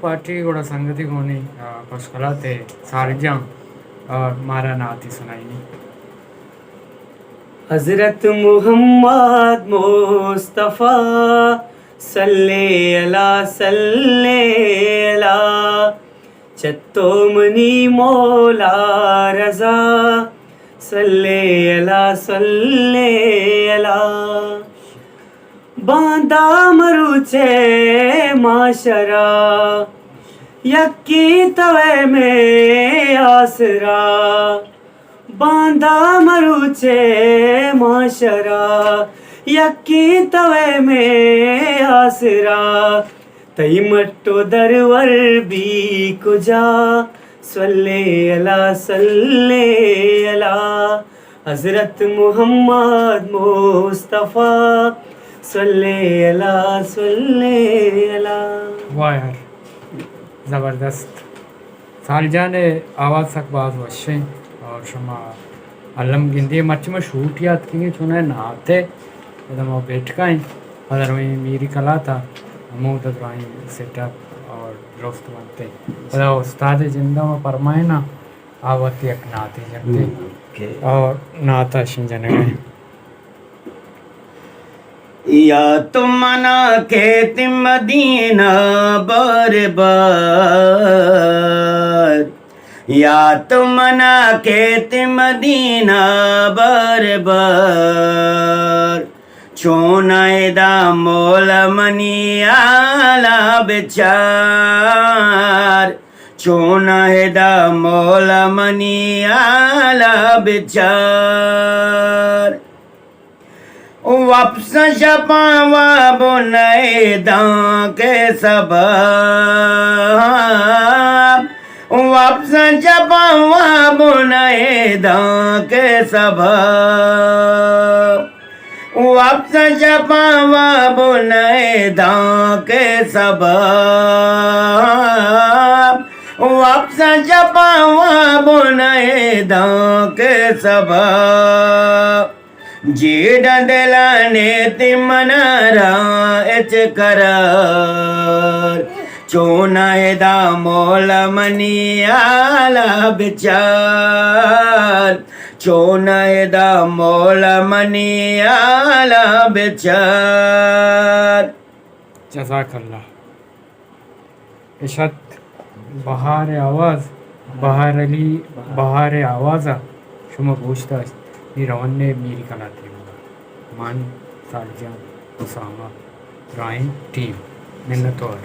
party गोड़ा संगति कोनी पशुकलाते सारजम और मारा नाती सुनाई हजरत मुहम्मद मुस्तफ़ा सल्ले अला चत्तो मनी मौला रजा सल्ले अला बांदा मरुचे माशरा यक्की तवे में आसरा बांदा मरुचे माशरा यक्की तवे में आसरा तई मट्टो दरवर भी कुजा सल्ले अला हजरत मुहम्मद मुस्तफ़ा सल्ले अला वाह यार ज़बरदस्त सालजा ने आवाज़ तक बात वशे और शुमा अलम गिंदी मच में शूट याद की चुना नहाते एकदम वो बैठकाएं अदर वही मेरी कला था मुँह तक वहीं सेटअप और दोस्त बनते अदा उस्ताद जिंदा में परमाए ना आवती एक नाते जगते और नाता शिंजने गए या तुमना खेत मदीना बार या तुमना खेत मदीना बार चोनाएदा मोल मनियाला बेचार चोनाएदा मोल मनियाला बेचार वापस छपावा बुनाए दां के सब वापस छपावा बुनाए दां के सब वापस छपावा बुनाए दां के सब वापस छपावा बुनाए दां के सब जेड दिलाने तिमनारा एच करार चोनाएदा मोल मनियाला बेचार चोनाएदा मोल मनियाला बेचार जज़ाकल्लाह इशत बहार आवाज़ बहार अली बहार आवाज़ा शुमा पूछता ये रवन्ने मेरी कला थी मान सालजा उसामा राइन टीम मिन्नत और